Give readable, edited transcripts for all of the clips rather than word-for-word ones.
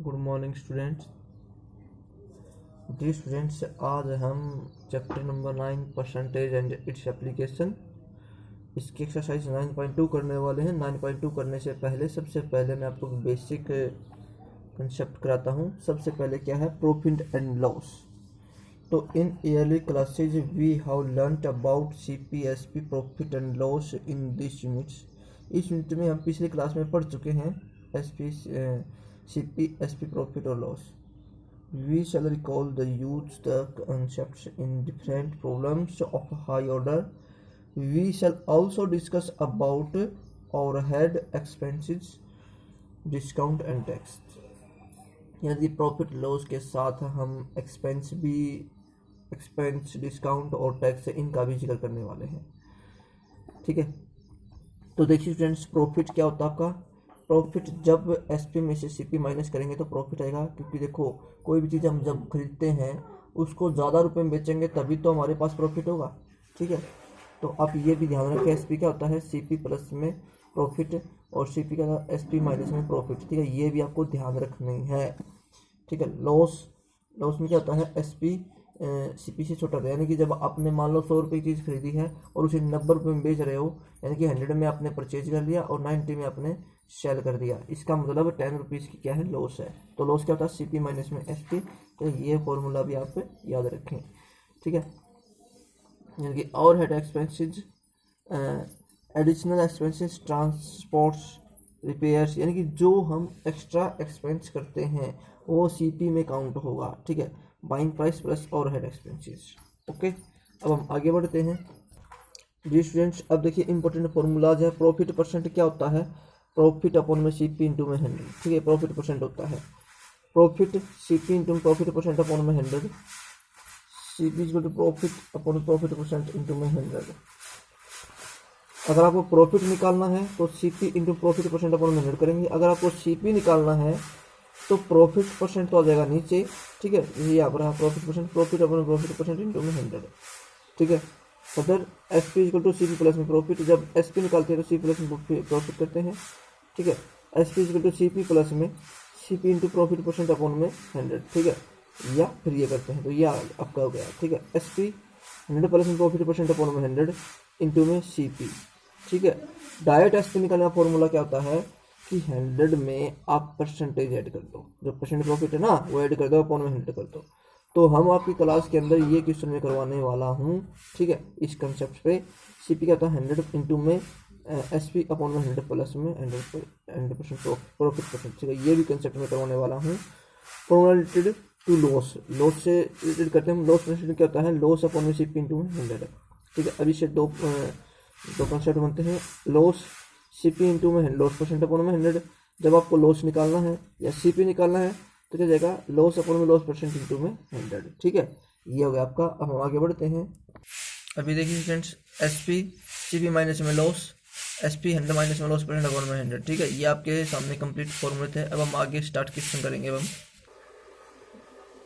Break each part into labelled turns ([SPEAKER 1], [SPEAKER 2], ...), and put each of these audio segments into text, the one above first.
[SPEAKER 1] Good morning students. जी students, आज हम chapter number 9 percentage and its application इसकी एक्सरसाइज 9.2 करने वाले हैं। 9.2 करने से पहले सबसे पहले मैं आपको बेसिक कंसेप्ट कराता हूँ। सबसे पहले क्या है प्रॉफिट एंड लॉस। तो in early classes we have learned about CPSP profit and loss in this units. इस यूनिट में हम पिछली क्लास में पढ़ चुके हैं CPSP प्रॉफिट और loss. We shall recall the use the concepts in different problems of high order. We shall also discuss about overhead expenses, discount and tax. यानी प्रॉफिट लॉस के साथ हम एक्सपेंस, डिस्काउंट और टैक्स इनका भी जिक्र करने वाले हैं। ठीक है, तो देखिए स्टूडेंट्स, प्रॉफिट क्या होता है आपका। प्रॉफिट जब SP में से CP माइनस करेंगे तो प्रॉफिट आएगा, क्योंकि देखो कोई भी चीज़ हम जब खरीदते हैं उसको ज़्यादा रुपए में बेचेंगे तभी तो हमारे पास प्रॉफिट होगा। ठीक है, तो आप ये भी ध्यान रखें SP क्या होता है, CP प्लस में प्रॉफिट और CP का SP माइनस में प्रॉफिट। ठीक है, ये भी आपको ध्यान रखनी है। ठीक है, लॉस में क्या होता है, SP CP से छोटा था। यानी कि जब आपने मान लो 100 रुपये की चीज़ खरीदी है और उसे 90 रुपये में बेच रहे हो, यानी कि 100 में आपने परचेज कर लिया और 90 में आपने सेल कर दिया, इसका मतलब 10 रुपीज़ की क्या है, लॉस है। तो लॉस क्या होता है, CP माइनस में SP। तो ये फॉर्मूला भी आप याद रखें। ठीक है, यानी कि और head expenses, additional expenses, transports, repairs, यानी कि जो हम एक्स्ट्रा एक्सपेंस करते हैं वो CP में काउंट होगा। ठीक है, बाइंग प्राइस प्लस और हेड एक्सपेंसेस। ओके, अब हम आगे बढ़ते हैं। जी स्टूडेंट्स, अब देखिए इंपॉर्टेंट फॉर्मूलाज है। प्रॉफिट परसेंट क्या होता है, प्रॉफिट अपॉन में CP इंटू में 100। ठीक है, प्रॉफिट परसेंट होता है profit CP into profit percent upon में 100। CP equal to profit upon profit percent into में 100। अगर आपको प्रॉफिट निकालना है तो CP into profit percent upon में 100 करेंगे। अगर आपको CP निकालना है तो प्रॉफिट परसेंट तो आ जाएगा नीचे। ठीक है, ये यहाँ पर profit percent, profit upon profit percent into में 100। ठीक है, other SP equal to CP plus में प्रॉफिट। जब SP निकालते हैं तो CP प्लस में प्रॉफिट करते हैं। ठीक है, SP equal to CP plus में CP into profit percent upon में 100। ठीक है, या फिर ये करते हैं तो ये आपका हो गया। ठीक है, SP 100 प्लस में प्रॉफिट परसेंट अपॉन में 100 इंटू में CP। ठीक है, डायरेक्ट SP निकालने का फॉर्मूला क्या होता है कि 100 में आप परसेंटेज ऐड कर दो, जो परसेंट प्रॉफिट है ना वो ऐड कर दो, अपॉन में 100 कर दो। तो हम आपकी क्लास के अंदर ये क्वेश्चन में करवाने वाला हूँ। ठीक है, इस कंसेप्ट पे CP क्या होता है 100 इंटू में SP अपॉन में 100 प्लस में 100% प्रॉफिट परसेंट। ठीक है, ये भी कंसेप्ट में करवाने वाला हूँ। फॉर्मूला रिलेटेड टू लॉस से रिलेटेड करते हैं हम। लॉस परसेंट क्या होता है, लॉस अपॉन में CP इंटू में 100। ठीक है, अभी से दो कंसेप्ट बनते हैं। लॉस CP इंटू में लॉस परसेंट अपॉन में 100। जब आपको लॉस निकालना है या CP निकालना है तो क्या जाएगा, लॉस अपॉन में लॉस परसेंट इंटू में 100। ठीक है, ये हो गया आपका। अब हम आगे बढ़ते हैं। अभी देखिए फ्रेंड्स, SP CP माइनस में लॉस, SP 100 माइनस में लॉस परसेंट अपॉन में 100। ठीक है, ये आपके सामने कंप्लीट फॉर्मूले थे। अब हम आगे स्टार्ट क्वेश्चन करेंगे। अब हम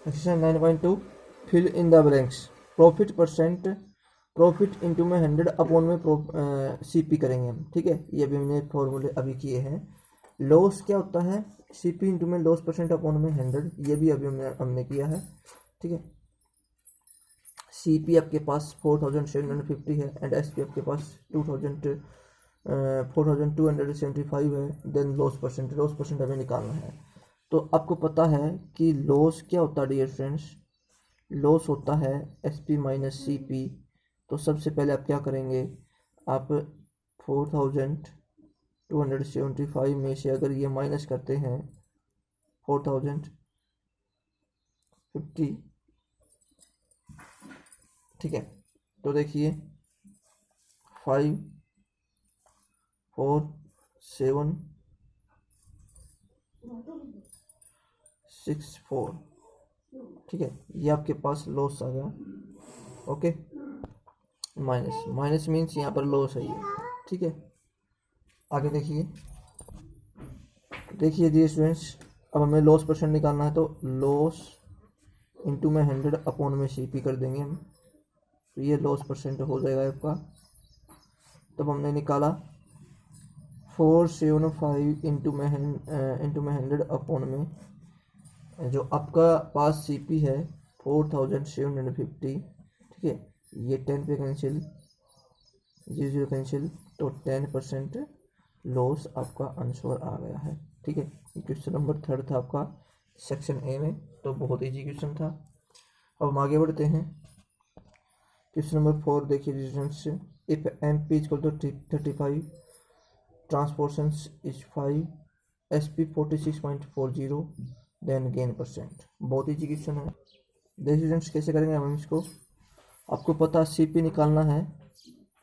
[SPEAKER 1] question 9.2 fill in the blanks. Profit into में 100 अपॉन में CP करेंगे हम। ठीक है, ये अभी हमने फॉर्मूले अभी किए हैं। लॉस क्या होता है, CP इंटू में लॉस परसेंट अपॉन में 100, ये भी अभी हमने किया है। ठीक है, CP आपके पास 4750 है एंड SP आपके पास 4275 है। देन लॉस परसेंट हमें निकालना है। तो आपको पता है कि लॉस क्या होता है डियर फ्रेंड्स, लॉस होता है SP माइनस CP। तो सबसे पहले आप क्या करेंगे, आप 4275 में से अगर ये माइनस करते हैं 4050। ठीक है, तो देखिए 5 4 7 6 4। ठीक है, ये आपके पास लॉस आ गया। ओके, माइनस मीन्स यहाँ पर लॉस है ये। ठीक है, आगे देखिए जी स्टूडेंट्स, अब हमें लॉस परसेंट निकालना है। तो लॉस इंटू में 100 अपॉन में CP कर देंगे हम, तो ये लॉस परसेंट हो जाएगा आपका। तब हमने निकाला 475 इंटू में 100 अपॉन में जो आपका पास सीपी है 4750, ठीक है, ये 10 पे कैंसिल, 0 कैंसिल, तो 10% लॉस आपका आंसर आ गया है। ठीक है, क्वेश्चन नंबर 3 था आपका सेक्शन ए में, तो बहुत इजी क्वेश्चन था। अब हम आगे बढ़ते हैं। क्वेश्चन नंबर 4 देखिए distance, if M P equal to 35, transportations is 5, S P 46.40, then gain percent. बहुत इजी क्वेश्चन है। देखिए स्टूडेंट्स कैसे करेंगे हम इसको। आपको पता सी पी निकालना है,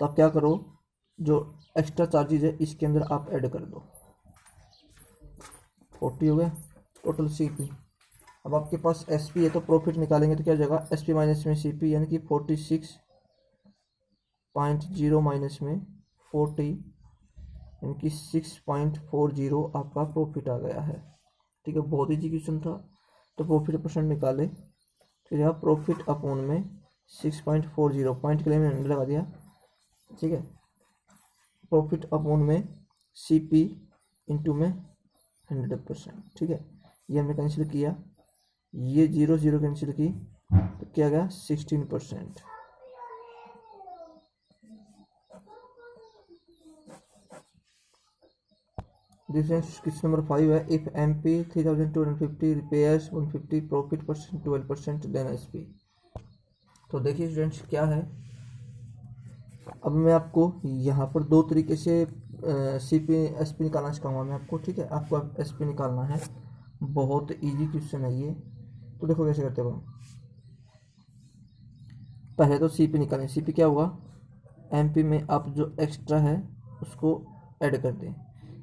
[SPEAKER 1] तो आप क्या करो, जो एक्स्ट्रा चार्जेज है इसके अंदर आप ऐड कर दो। 40 हो गया टोटल सी पी। अब आपके पास एस पी है तो प्रॉफिट निकालेंगे तो क्या हो जाएगा, एस पी माइनस में सी पी, यानी कि 46.0 माइनस में 40, यानी कि 6.40 आपका प्रॉफिट आ गया है। ठीक है, बहुत इजी क्वेश्चन था। तो प्रॉफिट परसेंट निकाले, ठीक है, प्रॉफिट अपॉन में 6.40, पॉइंट के लिए मैंने 100 लगा दिया। ठीक है, प्रॉफिट अपॉन में सी पी इंटू में 100%। ठीक है, ये हमने कैंसिल किया, ये 0 कैंसिल की, तो क्या गया 16%। डिफरेंस क्वेश्चन नंबर 5 है, if M P 3250 repairs 150, profit percent 12%, then S P. तो देखिए स्टूडेंट्स क्या है, अब मैं आपको यहाँ पर दो तरीके से सी पी एस पी निकालना सिखाऊंगा मैं आपको। ठीक है, आपको एस पी निकालना है, बहुत इजी क्वेश्चन है ये। तो देखो कैसे करते हो। पहले तो सी पी निकालें। सी पी क्या होगा, एम पी में आप जो एक्स्ट्रा है उसको ऐड कर दें,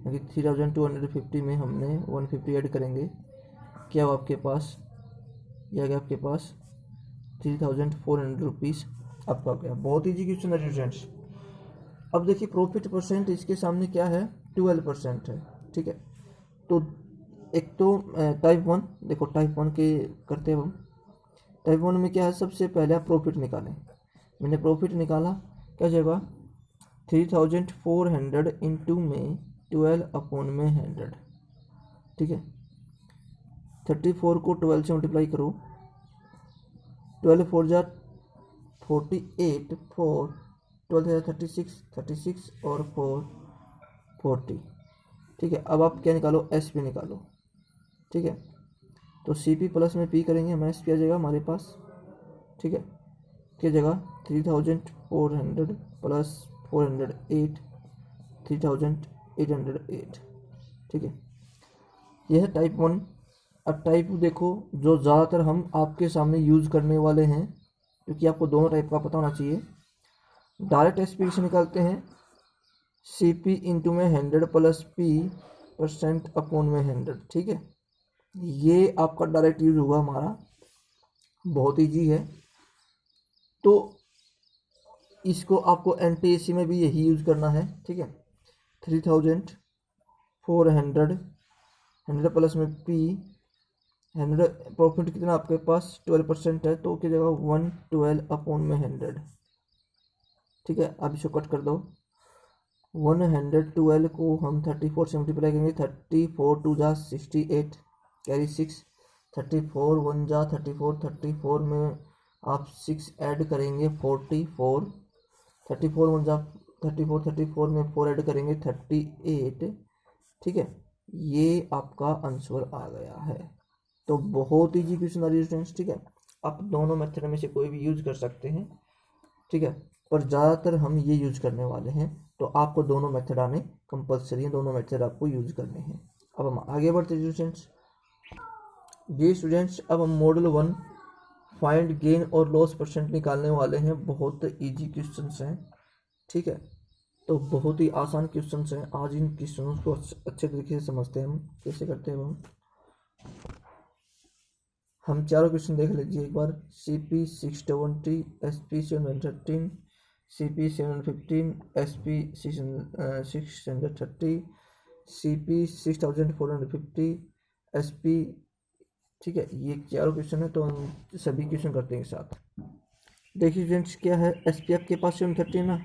[SPEAKER 1] क्योंकि 3250 में हमने 150 ऐड करेंगे, क्या हो आपके पास, यह आ गया आपके पास 3400 रुपीज़ आपका हो गया। बहुत ईजी क्वेश्चन है स्टूडेंट्स। अब देखिए प्रॉफिट परसेंट इसके सामने क्या है, 12% है। ठीक है, तो एक तो टाइप 1, देखो टाइप 1 के करते हैं हम। टाइप 1 में क्या है, सबसे पहले आप प्रॉफिट निकालें। मैंने प्रॉफिट निकाला, क्या जाएगा 3400 इंटू में 12 अपॉन में 100। ठीक है, 34 को 12 से मल्टीप्लाई करो, 12 4 जा 48, 4 12 36 और 4 40। ठीक है, अब आप क्या निकालो, एस पी निकालो। ठीक है, तो सी पी प्लस में पी करेंगे, हम एस पी आ जाएगा हमारे पास। ठीक है, क्या जगह 3400 प्लस 408, 3808। ठीक है, यह है टाइप 1। अब टाइप 2 देखो, जो ज़्यादातर हम आपके सामने यूज़ करने वाले हैं, क्योंकि आपको दोनों टाइप का पता होना चाहिए। डायरेक्ट एस पी से निकालते हैं, सी पी इंटू में 100 प्लस पी परसेंट अपॉन में 100। ठीक है, ये आपका डायरेक्ट यूज होगा हमारा, बहुत ईजी है। तो इसको आपको एनटीएसी में भी यही यूज करना है। ठीक है, 3400, 100 प्लस में पी, 100 प्रॉफिट कितना आपके पास 12% है, तो क्या जगह 112 अपॉन में 100। ठीक है, अब इसको कट कर दो, 112 को हम 34 से मल्टीप्लाई करेंगे, 34 2 जा 68, कैरी 6, 34 1 जा 34, 34 में आप 6 ऐड करेंगे 44, 34 1 जा 34, 34 में 4 ऐड करेंगे 38। ठीक है, ये आपका आंसर आ गया है। तो बहुत ईजी क्वेश्चन आ रही है स्टूडेंट्स। ठीक है, आप दोनों मेथड में से कोई भी यूज कर सकते हैं। ठीक है, पर ज़्यादातर हम ये यूज करने वाले हैं, तो आपको दोनों मेथड आने कंपलसरी है, दोनों मेथड आपको यूज करने हैं। अब हम आगे बढ़ते हैं स्टूडेंट्स। जी स्टूडेंट्स, अब हम मॉडल 1 फाइंड गेन और लॉस परसेंट निकालने वाले हैं। बहुत इजी क्वेश्चंस हैं। ठीक है, तो बहुत ही आसान क्वेश्चंस हैं। आज इन क्वेश्चनों को अच्छे तरीके से समझते हैं हम कैसे करते हैं। हम चारों क्वेश्चन देख लीजिए एक बार। C P 620, S P 713, C P 715, S P 630, C P 6450, S P. ठीक है, ये चारों क्वेश्चन है, तो हम सभी क्वेश्चन करते हैं एक साथ। देखिए स्टूडेंट्स क्या है, एस पी आपके पास 730 ना,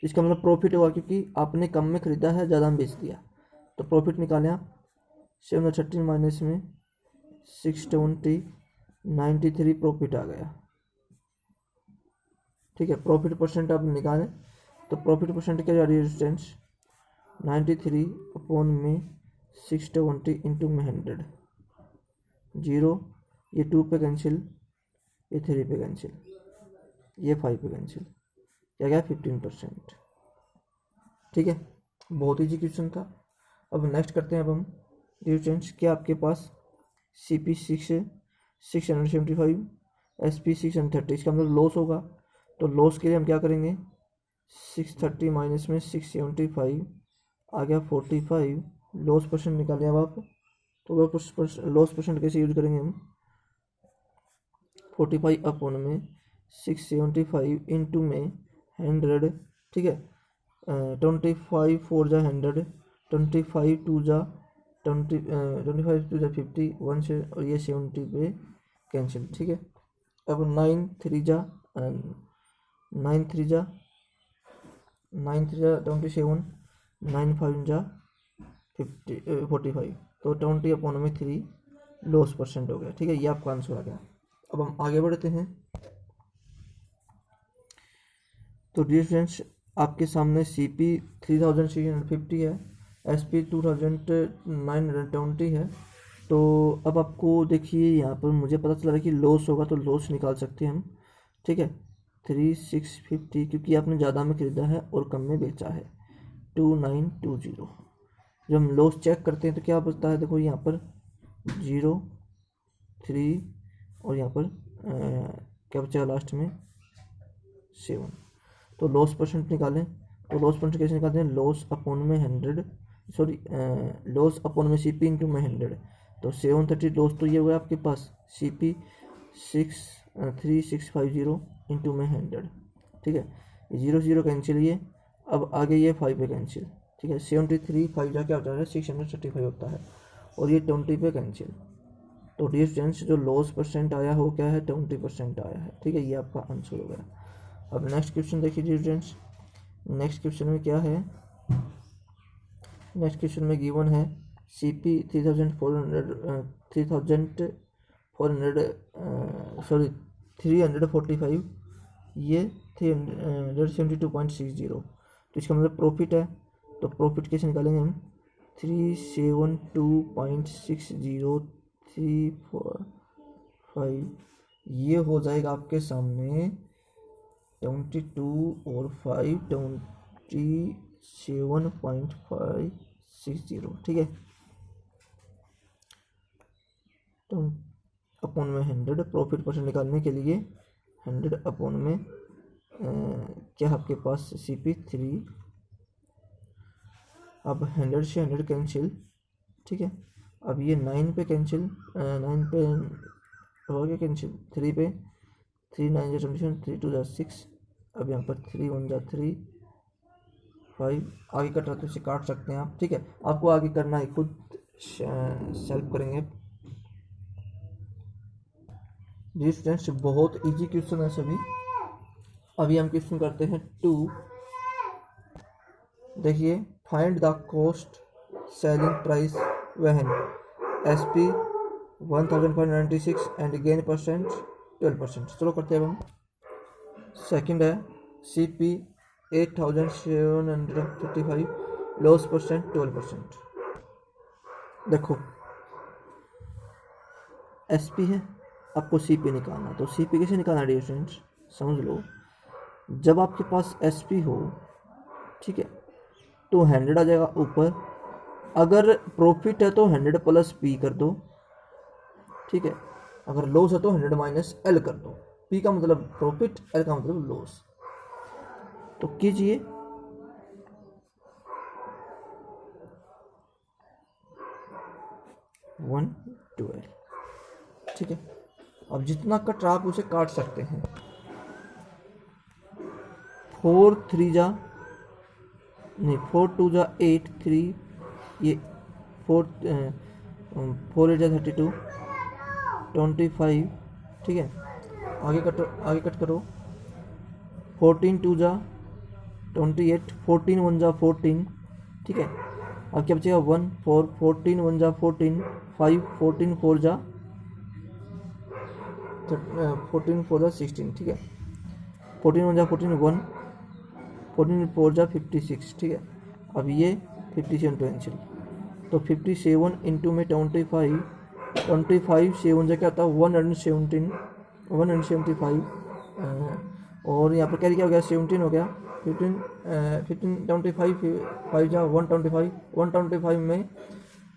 [SPEAKER 1] इसका मतलब प्रॉफिट हुआ, क्योंकि आपने कम में खरीदा है, ज़्यादा में बेच दिया, तो प्रॉफिट निकालें आप। 730 माइनस में 620 93 प्रॉफिट आ गया। ठीक है, प्रॉफिट परसेंट आप निकालें तो प्रॉफिट परसेंट क्या जा रही है स्टूडेंट्स, 93 अपॉन में 620 इंटू में 100, 0, ये 2 पे कैंसिल, ये 3 पे कैंसिल, ये 5 पे कैंसिल, क्या गया 15%। ठीक है, बहुत ईजी क्वेश्चन था। अब नेक्स्ट करते हैं। अब हम डियर स्टूडेंट्स, क्या आपके पास CP 675, SP 630, इसका मतलब लॉस होगा। तो लॉस के लिए हम क्या करेंगे, 630 माइनस में 675 आ गया 45, लॉस परसेंट निकालें अब आप। तो लॉस परसेंट कैसे यूज करेंगे हम, 45 अपॉन में 675 इंटू में 100। ठीक है, 25 4 जा 100, 25 2 जा 25 2 जा 50, 1 से और ये 70 पे कैंसिल। ठीक है, अब 9 3 जा 27, 9 5 जा 45, तो 20 अपॉन में 3 लॉस परसेंट हो गया। ठीक है, ये आपका आंसर आ गया। अब हम आगे बढ़ते हैं। तो डियर फ्रेंड्स, आपके सामने CP 3650 है, SP 2920 है। तो अब आपको देखिए यहाँ पर मुझे पता चल रहा है कि लॉस होगा, तो लॉस निकाल सकते हैं हम। ठीक है, 3650 क्योंकि आपने ज़्यादा में खरीदा है और कम में बेचा है, 2920। जब हम लॉस चेक करते हैं तो क्या बचता है, देखो यहाँ पर 0 3 और यहाँ पर क्या बचा लास्ट में 7। तो लॉस परसेंट निकालें, तो लॉस परसेंट कैसे निकालते हैं, लॉस अपॉन में 100, सॉरी लॉस अपॉन में CP इंटू में 100। तो 730 लॉस तो ये हुआ आपके पास CP 3650 इंटू में 100। ठीक है, 0 0 कैंसिल, ये अब आगे ये 5 पे कैंसिल। ठीक है, 73 5 जा क्या होता है 635 होता है, और ये 20 पे कैंसिल। तो डियर स्टूडेंट्स, जो लॉस परसेंट आया हो क्या है 20% आया है। ठीक है, ये आपका आंसर हो गया। अब नेक्स्ट क्वेश्चन देखिए डियर स्टूडेंट्स, नेक्स्ट क्वेश्चन में क्या है, नेक्स्ट क्वेश्चन में गिवन है CP 345, ये 372.60। तो इसका मतलब प्रॉफिट है, तो प्रॉफिट कैसे निकालेंगे हम, 372.60 ये हो जाएगा आपके सामने 22 और 5 27.560। ठीक है, तो अपॉन में 100, प्रॉफिट परसेंट निकालने के लिए 100 अपॉन में क्या आपके पास CP 3, अब 100 से 100 कैंसिल। ठीक है, अब ये 9 पे कैंसिल, 9 पे हो गया कैंसिल, 3 पे 3 9 जा 27, 3 2 जा 6, अब यहाँ पर 3 1 जा 3 5, आगे कट रहा तो इसे काट सकते हैं आप। ठीक है, आपको आगे करना है, खुद सेल्फ करेंगे। जी स्टूडेंट्स, बहुत इजी क्वेश्चन है सभी। अभी हम क्वेश्चन करते हैं 2। देखिए, find the cost selling price when SP 1596 and gain percent 12%। चलो करते हैं अब हम। सेकंड है CP 8755, लॉस परसेंट 12%। देखो SP है, आपको CP निकालना, तो CP कैसे निकालना डियर स्टूडेंट्स, समझ लो। जब आपके पास SP हो, ठीक है, तो 100 आ जाएगा ऊपर, अगर प्रॉफिट है तो 100 प्लस P कर दो। ठीक है, अगर लॉस है तो 100 माइनस L कर दो। P का मतलब प्रॉफिट, L का मतलब लॉस। तो कीजिए, वन 12। ठीक है, अब जितना कट रहा आप उसे काट सकते हैं। 4 3 जा नहीं 4 2 जा 8 3, ये 4 4 8 जा 32 25। ठीक है, आगे कट करो, 14 2 जा 28, 14 1 जा 14। ठीक है, अब क्या बचेगा 1 4, 14 1 जा 14, 5 14 4 जा 14 4 जा 16, ठीक है। 14 1 जा 14 1, 14 4 जा 56, ठीक है। अब ये 57 कैंसिल, तो 57 इंटू में 25, 25 7 जा क्या होता है 117, 175, और यहाँ पर कैरी क्या हो गया 17 हो गया, 15 25 5 जा 125, 125 में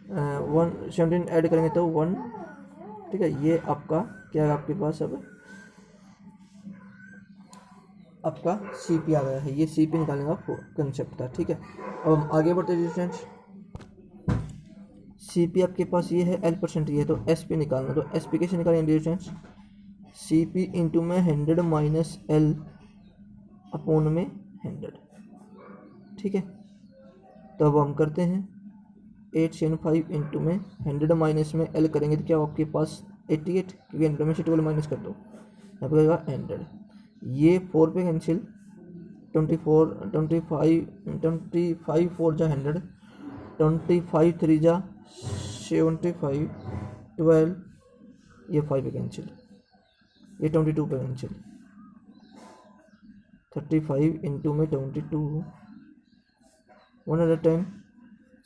[SPEAKER 1] 117 ऐड करेंगे तो 1, ठीक है। ये आपका क्या है आपके पास, अब आपका CP आ गया है। ये CP निकालने का कंसेप्ट था, ठीक है। अब हम आगे बढ़ते हैं स्टूडेंट्स। CP आपके पास ये है L% ये है, तो SP निकालना, तो SP कैसे निकालेंगे स्टूडेंट्स, CP इंटू में 100 माइनस L अपॉन में 100, ठीक है। तो अब हम करते हैं 875 इंटू में 100 माइनस में L करेंगे तो क्या आपके पास 88, क्योंकि 100 में से 12 माइनस कर दो, यहाँ पर आएगा 100। ये 4 पे कैंसिल, 24 25 25 4 जा 100, 25 3 जा 75, 12 ये 5 पे कैंसिल, ये 22 पे कैंसिल, 35 इंटू में 22 110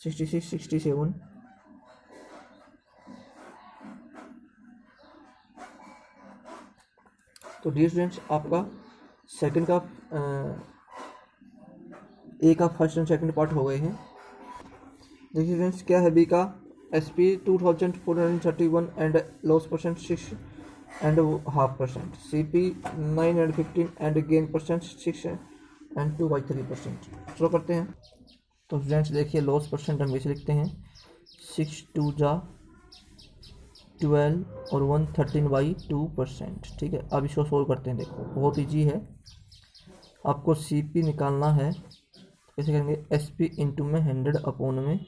[SPEAKER 1] 66 67, तो डियर स्टूडेंट्स आपका सेकंड का ए का फर्स्ट एंड सेकंड पार्ट हो गए हैं। देखिए स्टूडेंट्स क्या है बी का, SP 2431 and loss percent 6.5%, CP 915 and gain percent 6 and 2/3%। चलो करते हैं। तो स्टूडेंट्स देखिए लॉस परसेंट हम इसे लिखते हैं 6 2 जा 12 और 113/2%, ठीक है। अब इसको सोल्व करते हैं। देखो बहुत ईजी है, आपको CP निकालना है, कैसे करेंगे, SP इंटू में 100 अपॉन में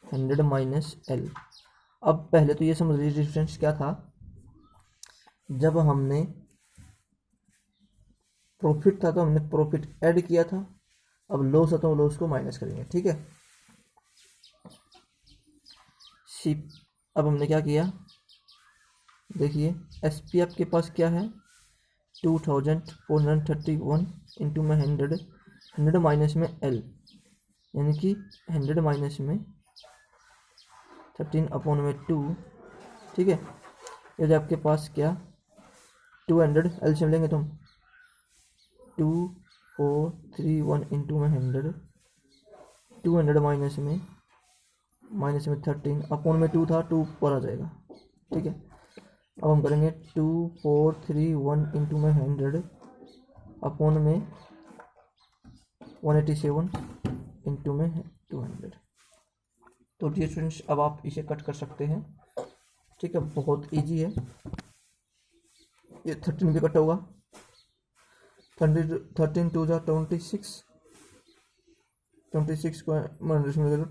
[SPEAKER 1] 100 माइनस L। अब पहले तो ये समझ लीजिए डिफरेंस क्या था, जब हमने प्रॉफिट था तो हमने प्रॉफिट ऐड किया था, अब लॉस था तो लॉस को माइनस करेंगे, ठीक है। अब हमने क्या किया, देखिए SP आपके पास क्या है 2431 इंटू में 100 माइनस में L, यानी कि 100 माइनस में 13 अपॉन में 2, ठीक है। यदि आपके पास क्या 200 एलसीएम लेंगे तो हम 2431 इंटू में 100, 200 माइनस में 13 अपॉन में 2 था, 2 ऊपर आ जाएगा, ठीक है। अब हम करेंगे 2431 इंटू में 100 अपॉन में 187 इंटू में 200। तो डियर स्टूडेंट्स अब आप इसे कट कर सकते हैं, ठीक है, बहुत इजी है। ये 13 भी कट होगा, 13 2 जा 26, 26 को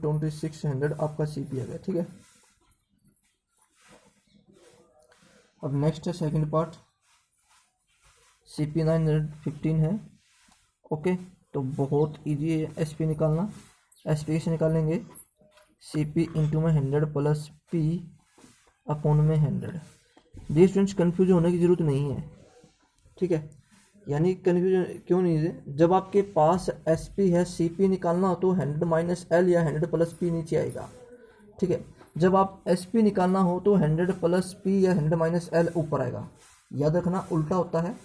[SPEAKER 1] 2600 आपका CP आ गया, ठीक है। अब नेक्स्ट है सेकंड पार्ट, CP 915 है, ओके। तो बहुत इजी है SP निकालना। SP कैसे निकालेंगे, CP इंटू में 100 प्लस P अपॉन में 100। डियर स्टूडेंट्स कन्फ्यूज होने की ज़रूरत नहीं है, ठीक है। यानी कन्फ्यूजन क्यों नहीं है, जब आपके पास SP है CP निकालना हो तो 100 माइनस L या 100 प्लस P नीचे आएगा, ठीक है। जब आप SP निकालना हो तो 100 प्लस P या 100 माइनस L ऊपर आएगा। याद रखना उल्टा होता है,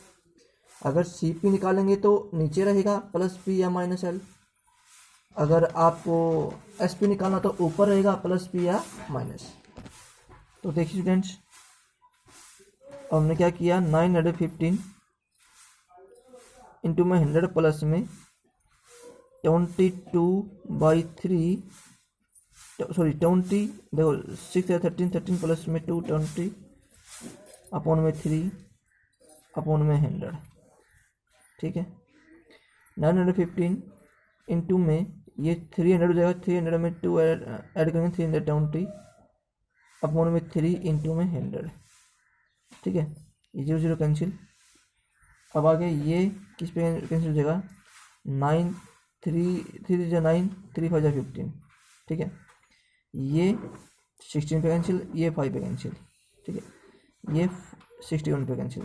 [SPEAKER 1] अगर CP निकालेंगे तो नीचे रहेगा प्लस P या माइनस L, अगर आपको SP निकालना तो ऊपर रहेगा प्लस P या माइनस। तो देखिए स्टूडेंट्स हमने क्या किया 915 इंटू में 100 प्लस में 22/3 सॉरी 20 देखो 6 या 13 प्लस में 220 अपॉन में 3 अपॉन में 100, ठीक है। 915 इंटू में ये 300 हो जाएगा, 300 में 2 ऐड करेंगे 320 अपॉन में 3 इंटू में 100, ठीक है। ये 0 0 कैंसिल। अब आगे ये किस पे कैंसिल हो जाएगा, 9 3 3 जा 9 3 5 जा 15, ठीक है। ये 16 पे कैंसिल, ये 5 पे कैंसिल, ठीक है। ये 61 पे कैंसिल।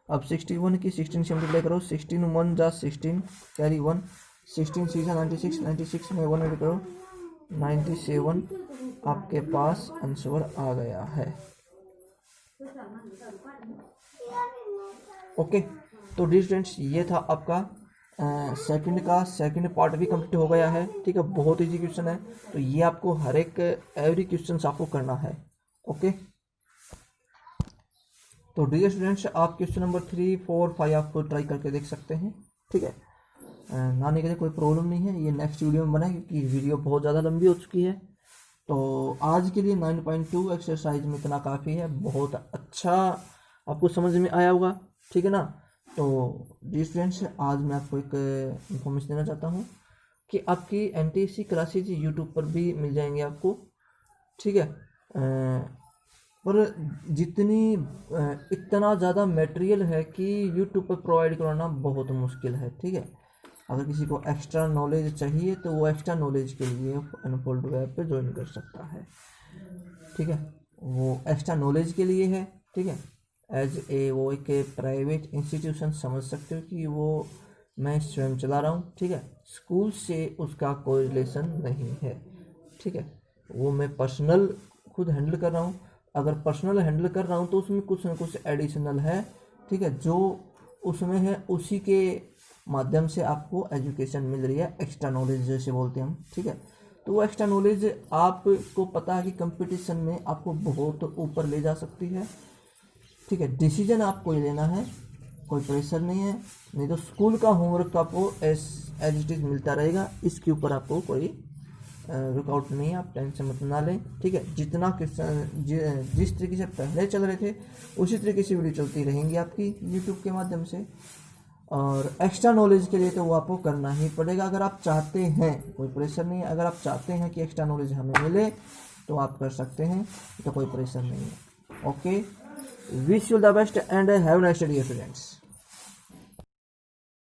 [SPEAKER 1] अब 61 की 16 से मल्टीप्लाई करो, 16 1 जा 16 कैरी 1, 16 6 जा 96, 96 में 1 मल्टीप्लाई करो 97 आपके पास आंसर आ गया है। ओके, तो डियर स्टूडेंट्स ये था आपका सेकंड पार्ट भी कंप्लीट हो गया है। ठीक है, बहुत इजी क्वेश्चन है, तो ये आपको हर एक एवरी क्वेश्चन आपको करना है। ओके, तो डियर स्टूडेंट्स आप क्वेश्चन नंबर 3 4 5 आपको ट्राई करके देख सकते हैं। ठीक है, ना नहीं करें कोई प्रॉब्लम नहीं है, ये नेक्स्ट वीडियो में बना क्योंकि वीडियो बहुत ज़्यादा लंबी हो चुकी है। तो आज के लिए 9.2 एक्सरसाइज में इतना काफ़ी है। बहुत अच्छा आपको समझ में आया होगा। ठीक है ना। तो डियर स्टूडेंट्स आज मैं आपको एक इन्फॉर्मेशन देना चाहता हूँ कि आपकी NTSC क्लासेज यूट्यूब पर भी मिल जाएंगे आपको। ठीक है, पर जितनी इतना ज़्यादा मटेरियल है कि यूट्यूब पर प्रोवाइड कराना बहुत मुश्किल है। ठीक है, अगर किसी को एक्स्ट्रा नॉलेज चाहिए तो वो एक्स्ट्रा नॉलेज के लिए अनफोल्ड वेब पे ज्वाइन कर सकता है। ठीक है, वो एक्स्ट्रा नॉलेज के लिए है। ठीक है, एज ए वो एक प्राइवेट इंस्टीट्यूशन समझ सकते हो कि वो मैं स्वयं चला रहा हूँ। ठीक है, स्कूल से उसका कोई रिलेशन नहीं है। ठीक है, वो मैं पर्सनल खुद हैंडल कर रहा हूँ। अगर पर्सनल हैंडल कर रहा हूँ तो उसमें कुछ ना कुछ एडिशनल है। ठीक है, जो उसमें है उसी के माध्यम से आपको एजुकेशन मिल रही है, एक्स्ट्रा नॉलेज जैसे बोलते हैं हम। ठीक है, तो वो एक्स्ट्रा नॉलेज आपको पता है कि कंपटीशन में आपको बहुत ऊपर ले जा सकती है। ठीक है, डिसीजन आपको ही लेना है, कोई प्रेशर नहीं है। नहीं तो स्कूल का होमवर्क तो आपको एज इट इज़ मिलता रहेगा, इसके ऊपर आपको कोई रुकआउट नहीं है, आप टेंशन मत ना लें। ठीक है, जितना क्वेश्चन जिस तरीके से पहले चल रहे थे उसी तरीके से वीडियो चलती रहेंगी आपकी यूट्यूब के माध्यम से। और एक्स्ट्रा नॉलेज के लिए तो वो आपको करना ही पड़ेगा अगर आप चाहते हैं, कोई प्रेशर नहीं है। अगर आप चाहते हैं कि एक्स्ट्रा नॉलेज हमें मिले तो आप कर सकते हैं, तो कोई प्रेशर नहीं है। Okay, wish you the best and have nice day dear students.